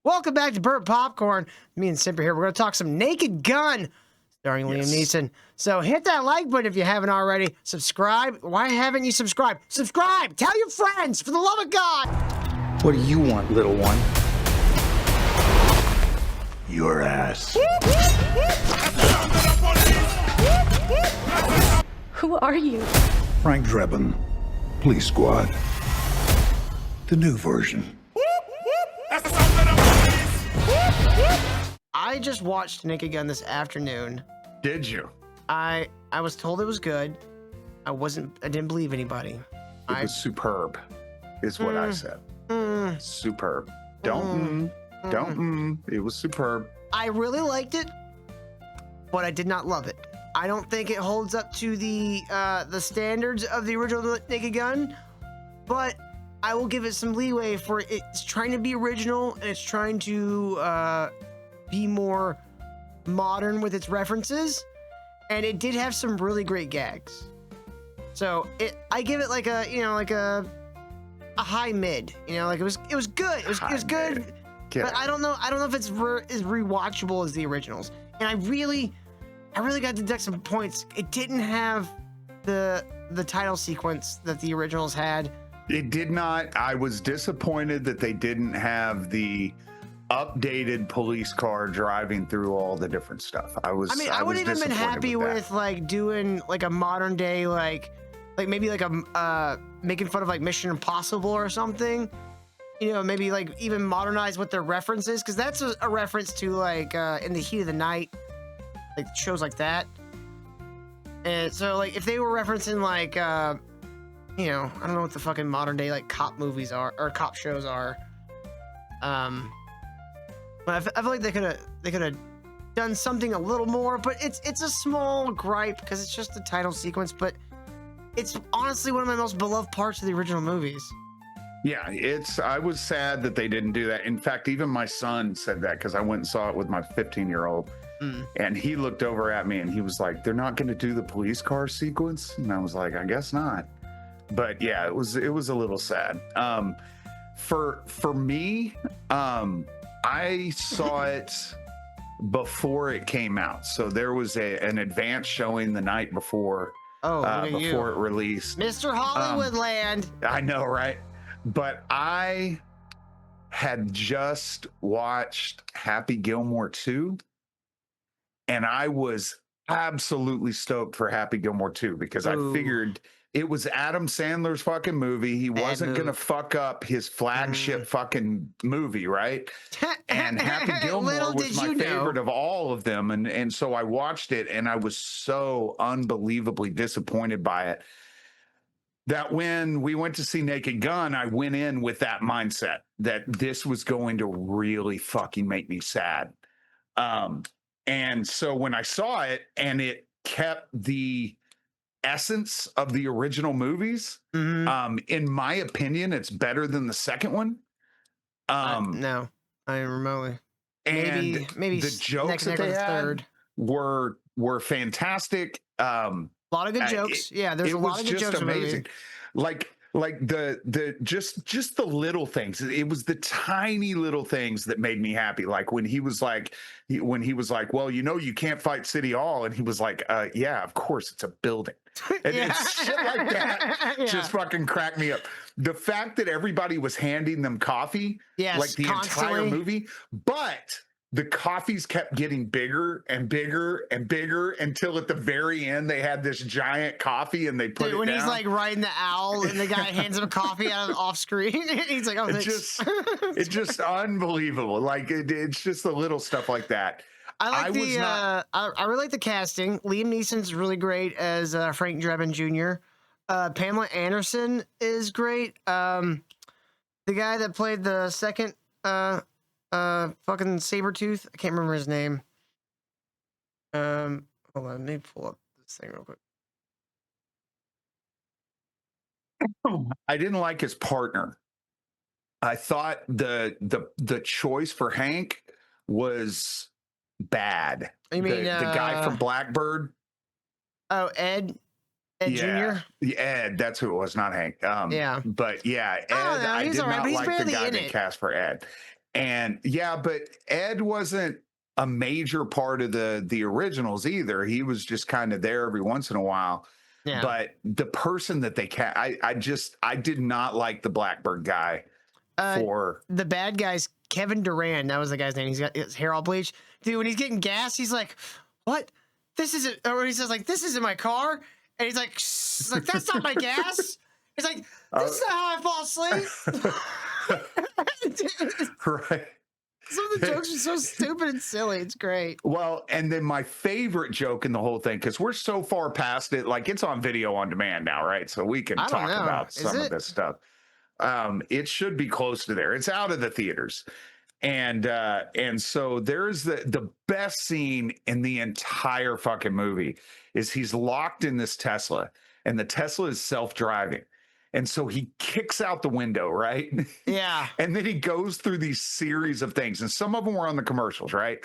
Welcome back to Burt Popcorn. Me and Semper here. We're going to talk some Naked Gun, starring Liam Neeson. So hit that like button if you haven't already. Subscribe. Why haven't you subscribed? Subscribe! Tell your friends, for the love of God! What do you want, little one? Your ass. Who are you? Frank Drebin, Police Squad. The new version. I just watched Naked Gun this afternoon. Did you? I was told it was good. I didn't believe anybody. It was superb, is what I said. Superb. Don't. It was superb. I really liked it, but I did not love it. I don't think it holds up to the standards of the original Naked Gun, but I will give it some leeway for it's trying to be original and it's trying to be more modern with its references, and it did have some really great gags. So I give it like a high mid. Like it was good. It was good. But I don't know if it's as rewatchable as the originals. And I really got to deduct some points. It didn't have the title sequence that the originals had. It did not. I was disappointed that they didn't have the updated police car driving through all the different stuff. I would have even been happy with like doing like a modern day like maybe like a making fun of like Mission Impossible or something. Maybe like even modernize what their references, because that's a reference to like In the Heat of the Night, like shows like that. And so like if they were referencing like I don't know what the fucking modern day like cop movies are or cop shows are. But I feel like they could have done something a little more. But it's a small gripe because it's just the title sequence. But it's honestly one of my most beloved parts of the original movies. Yeah, I was sad that they didn't do that. In fact, even my son said that because I went and saw it with my 15-year-old. And he looked over at me and he was like, "They're not going to do the police car sequence?" And I was like, "I guess not." But yeah, it was a little sad. For me, I saw it before it came out. So there was an advance showing the night before before it released. Mr. Hollywoodland. I know, right? But I had just watched Happy Gilmore 2, and I was absolutely stoked for Happy Gilmore 2 because I figured it was Adam Sandler's fucking movie. He wasn't going to fuck up his flagship fucking movie, right? And Happy Gilmore was my favorite of all of them. And so I watched it, and I was so unbelievably disappointed by it that when we went to see Naked Gun, I went in with that mindset that this was going to really fucking make me sad. And so when I saw it and it kept the essence of the original movies, in my opinion, it's better than the second one. No, I remotely. And maybe the jokes that they had were fantastic. A lot of good jokes. Yeah, there's a lot of good jokes. Amazing. Like the just the little things. It was the tiny little things that made me happy. Like when he was like, "Well, you can't fight City Hall," and he was like, "Yeah, of course, it's a building." And it's shit like that just fucking cracked me up. The fact that everybody was handing them coffee, like the entire movie, but the coffees kept getting bigger and bigger and bigger until at the very end they had this giant coffee and they put it down. When he's like riding the owl and the guy hands him a coffee out of off screen, he's like, "Oh, it's just unbelievable." Like it's just the little stuff like that. I really like the casting. Liam Neeson's really great as Frank Drebin Jr. Pamela Anderson is great. The guy that played the second fucking Sabretooth, I can't remember his name. Hold on, let me pull up this thing real quick. I didn't like his partner. I thought the choice for Hank was bad. You mean the guy from Blackbird? Oh, Ed Jr.? Ed, that's who it was, not Hank. Yeah. But yeah, Ed, I did not like the guy they cast for Ed. And yeah, but Ed wasn't a major part of the originals either. He was just kind of there every once in a while. Yeah. But the person that they I did not like the Blackbird guy for the bad guy's Kevin Durant. That was the guy's name. He's got his hair all bleached. Dude, when he's getting gas, he's like, "What? This isn't." Or he says like, "This isn't my car," and he's like, "That's not my gas." He's like, "This is not how I fall asleep." right. Some of the jokes are so stupid and silly. It's great. Well, and then my favorite joke in the whole thing, because we're so far past it, like it's on video on demand now, right? So we can I don't talk know. about Is some it? of this stuff. It should be close to there. It's out of the theaters. And so there's the best scene in the entire fucking movie is he's locked in this Tesla, and the Tesla is self-driving. And so he kicks out the window, right? Yeah. And then he goes through these series of things, and some of them were on the commercials, right?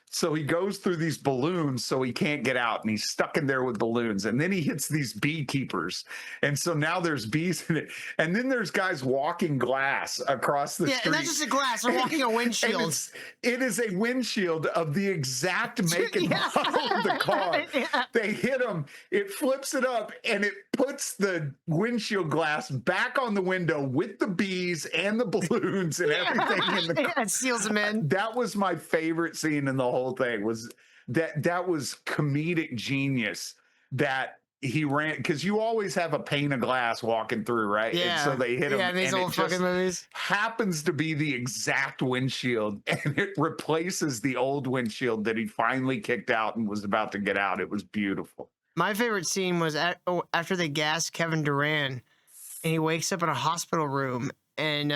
So he goes through these balloons so he can't get out, and he's stuck in there with balloons. And then he hits these beekeepers. And so now there's bees in it. And then there's guys walking glass across the street. Yeah, and that's just a glass. They're walking a windshield. It is a windshield of the exact make and model of the car. Yeah. They hit him, it flips it up, and it puts the windshield glass back on the window with the bees and the balloons and everything in the car. Yeah, it seals them in. That was my favorite scene in the whole thing. Was that was comedic genius that he ran, because you always have a pane of glass walking through, right? Yeah. And so they hit him. Yeah, these and old it just fucking movies. happens to be the exact windshield, and it replaces the old windshield that he finally kicked out and was about to get out. It was beautiful. My favorite scene was after they gassed Kevin Durant, and he wakes up in a hospital room, and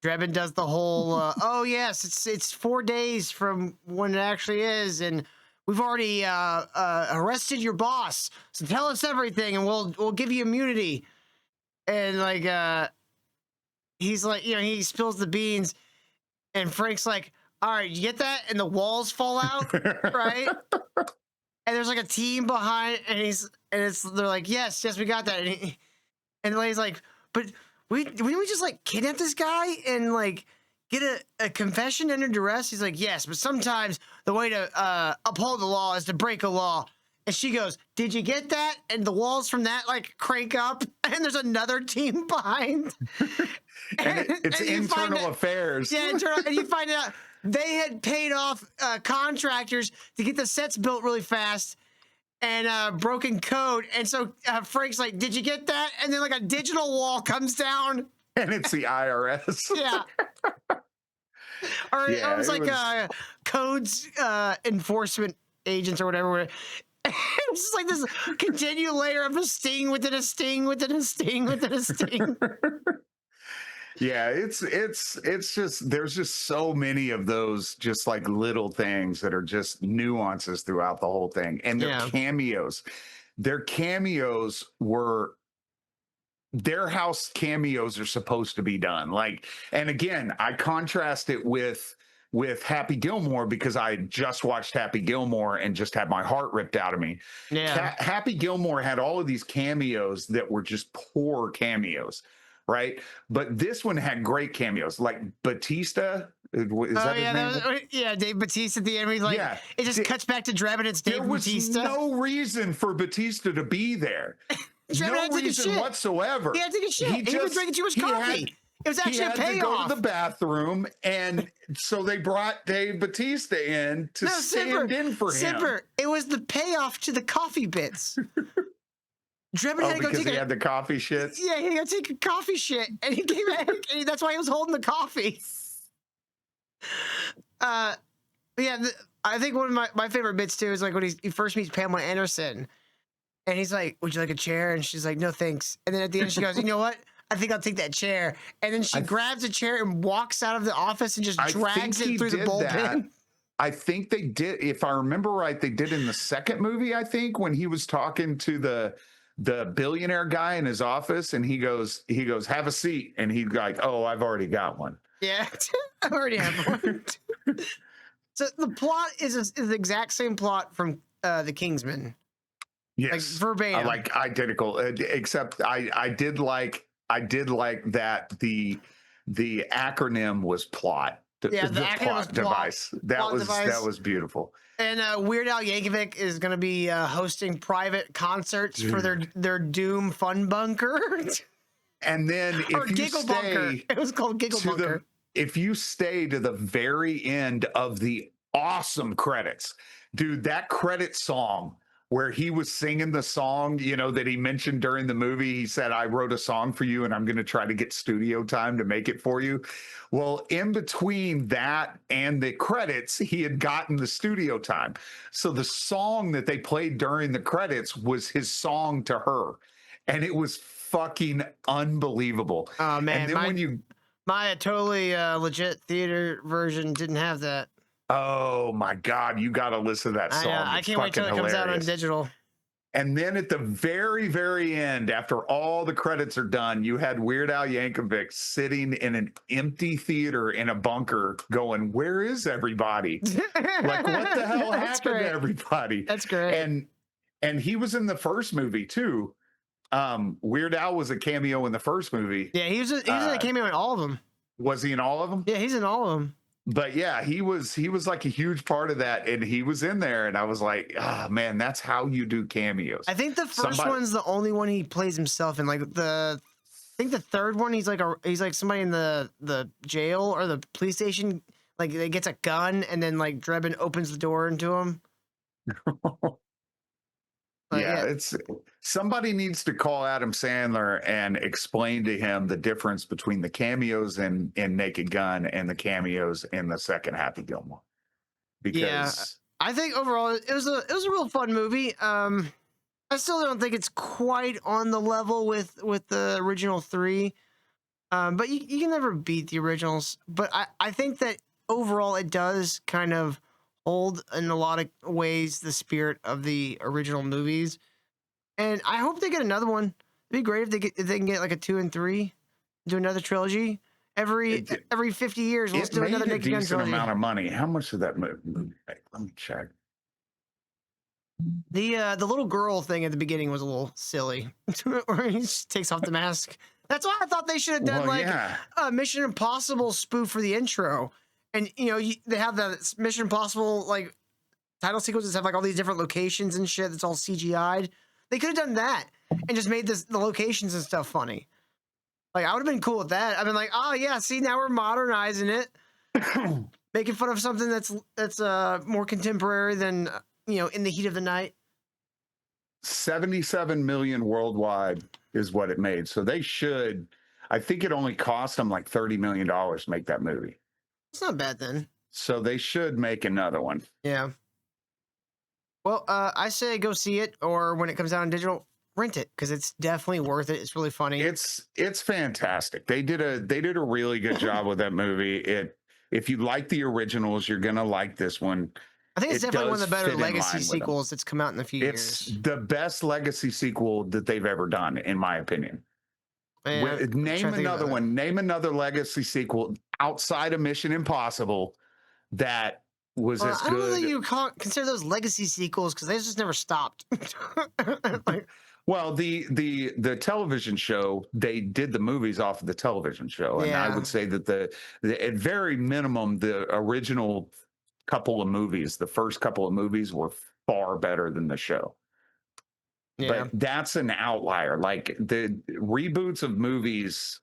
Drebin does the whole, "Oh yes, it's 4 days from when it actually is, and we've already arrested your boss. So tell us everything, and we'll give you immunity." And like he's like, he spills the beans, and Frank's like, "All right, you get that?" And the walls fall out, right? And there's like a team behind, and they're like, yes, we got that. And the lady's like, "But didn't we just like kidnap this guy and like get a confession under duress?" He's like, "Yes, but sometimes the way to uphold the law is to break a law." And she goes, "Did you get that?" And the walls from that like crank up, and there's another team behind. And it's and internal affairs. Yeah, internal, and you find out they had paid off contractors to get the sets built really fast and broken code. And so Frank's like, "Did you get that?" And then like a digital wall comes down. And it's the IRS. Yeah. Or Yeah, it was like codes enforcement agents or whatever. It's just like this continued layer of a sting within a sting within a sting within a sting. Yeah, it's just, there's just so many of those just like little things that are just nuances throughout the whole thing. And their cameos. Their cameos were, their house cameos are supposed to be done. Like, and again, I contrast it with Happy Gilmore because I just watched Happy Gilmore and just had my heart ripped out of me. Yeah. Happy Gilmore had all of these cameos that were just poor cameos, right? But this one had great cameos, like Batista. Is that his name? Dave Batista at the end. He's like, it just cuts back to Drebin. It's Dave Batista. There was no reason for Batista to be there. No reason whatsoever. He had to take a shit. He was drinking too much coffee. It was actually a payoff. He had to go to the bathroom, and so they brought Dave Batista in to stand in for him. It was the payoff to the coffee bits. Drebin had to go because he had the coffee shits? Yeah, he had to take a coffee shit, and he came back, and that's why he was holding the coffee. I think one of my favorite bits, too, is like when he first meets Pamela Anderson, and he's like, "Would you like a chair?" And she's like, "No, thanks." And then at the end, she goes, "You know what? I think I'll take that chair." And then she grabs a chair and walks out of the office and just drags it through the bullpen. I think they did, if I remember right, they did in the second movie, I think, when he was talking to the billionaire guy in his office, and he goes, "Have a seat." And he's like, "Oh, I've already got one." Yeah, I already have one. So the plot is the exact same plot from The Kingsman. Yes, like verbatim, like identical, except I did like that the acronym was plot. Yeah, the acronym was plot. Device. That Plot was device. that was beautiful. And Weird Al Yankovic is going to be hosting private concerts for their Doom Fun Bunker. And then Or if you Giggle Bunker. stay It was called Giggle Bunker. if you stay to the very end of the awesome credits, dude, that credit song where he was singing the song, you know, that he mentioned during the movie, he said, I wrote a song for you and I'm going to try to get studio time to make it for you. Well, in between that and the credits, he had gotten the studio time. So the song that they played during the credits was his song to her. And it was fucking unbelievable. Oh, man. And then my totally legit theater version didn't have that. oh my God, you got to listen to that song. I can't wait till it comes out on digital. And then at the very, very end, after all the credits are done, you had Weird Al Yankovic sitting in an empty theater in a bunker going, where is everybody? Like, what the hell happened to everybody? That's great. And he was in the first movie too. Weird Al was a cameo in the first movie. Yeah, he was in a cameo in all of them. Was he in all of them? Yeah, he's in all of them. But yeah, he was like a huge part of that, and he was in there, and I was like, ah, man, that's how you do cameos. I think the first one's the only one he plays himself in. Like I think the third one, he's like somebody in the jail or the police station. Like they gets a gun, and then like Drebin opens the door into him. Yeah, it's somebody needs to call Adam Sandler and explain to him the difference between the cameos in Naked Gun and the cameos in the second Happy Gilmore. Because I think overall it was a real fun movie. I still don't think it's quite on the level with the original three. But you can never beat the originals. But I think that overall it does kind of hold in a lot of ways the spirit of the original movies, and I hope they get another one. It'd be great if they can get like a 2 and 3, do another trilogy every 50 years. Let's do another Naked Gun trilogy. Amount of money. How much did that movie make? Let me check. The little girl thing at the beginning was a little silly, where he just takes off the mask. That's why I thought they should have done a Mission Impossible spoof for the intro. And, you know, they have the Mission Impossible, like, title sequences have, like, all these different locations and shit that's all CGI'd. They could have done that and just made the locations and stuff funny. Like, I would have been cool with that. I've been like, oh, yeah, see, now we're modernizing it. Making fun of something that's more contemporary than, you know, in the heat of the night. 77 million worldwide is what it made. So they should, I think it only cost them like $30 million to make that movie. It's not bad then. So they should make another one. Yeah. Well, I say go see it, or when it comes out on digital, rent it, because it's definitely worth it. It's really funny. It's fantastic. They did a really good job with that movie. If you like the originals, you're gonna like this one. I think it's definitely one of the better legacy sequels that's come out in a few years. It's the best legacy sequel that they've ever done, in my opinion. Name another one. Name another legacy sequel outside of Mission Impossible that was as good. I don't know that you consider those legacy sequels, because they just never stopped. Well, the television show, they did the movies off of the television show, and I would say that at very minimum, the original couple of movies, the first couple of movies, were far better than the show. Yeah. But that's an outlier. Like the reboots of movies,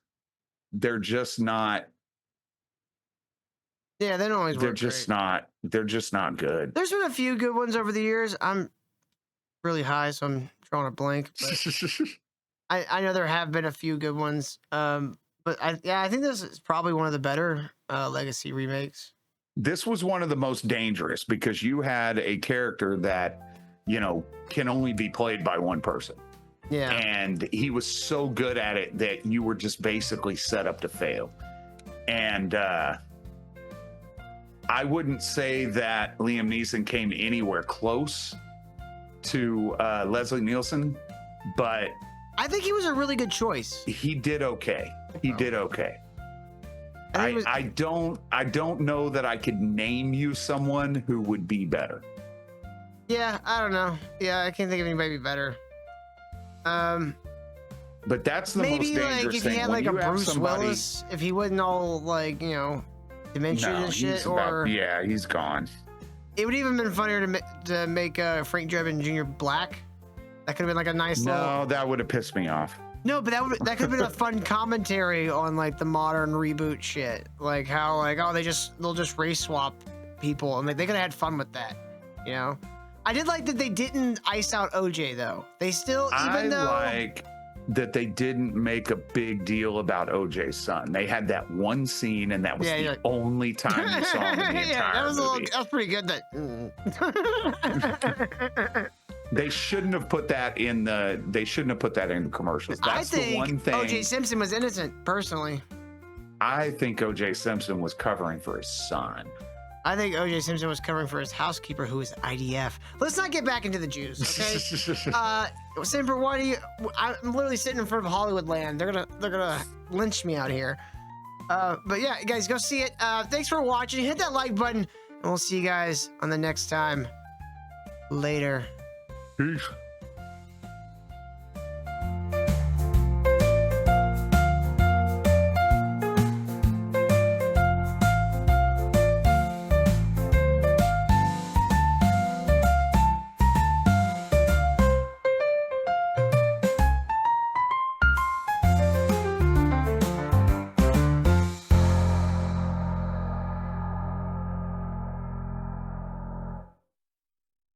they're just not. Yeah, they don't always work. They're just not. They're just not good. There's been a few good ones over the years. I'm really high, so I'm drawing a blank. But I know there have been a few good ones. But I think this is probably one of the better legacy remakes. This was one of the most dangerous, because you had a character that, you know, can only be played by one person. Yeah. And he was so good at it that you were just basically set up to fail. And I wouldn't say that Liam Neeson came anywhere close to Leslie Nielsen, but I think he was a really good choice. He did okay. He did okay. I don't know that I could name you someone who would be better. Yeah, I don't know. Yeah, I can't think of anybody better. But that's the Maybe most like dangerous if thing. he had When like a you have Bruce somebody- Willis, if he wasn't all like, you know, dementia No, and shit, he's about- or yeah, he's gone. it would even been funnier to make Frank Drebin Jr. black. That could have been like a nice little. No, that would have pissed me off. No, but that could have been a fun commentary on like the modern reboot shit, like how like they'll just race swap people, and like they could have had fun with that, you know. I did like that they didn't ice out OJ though. They still, even though like that they didn't make a big deal about OJ's son. They had that one scene, and that was Yeah, the you're like- only time you saw him in the entire that was movie. that was pretty good. That They shouldn't have put that in the. They shouldn't have put that in the commercials. That's I think the one thing. OJ Simpson was innocent, personally. I think OJ Simpson was covering for his son. I think OJ Simpson was covering for his housekeeper, who is IDF. Let's not get back into the Jews, okay? Semper, why do you? I'm literally sitting in front of Hollywood land. They're gonna lynch me out here. But yeah, guys, go see it. Thanks for watching. Hit that like button, and we'll see you guys on the next time. Later. Peace.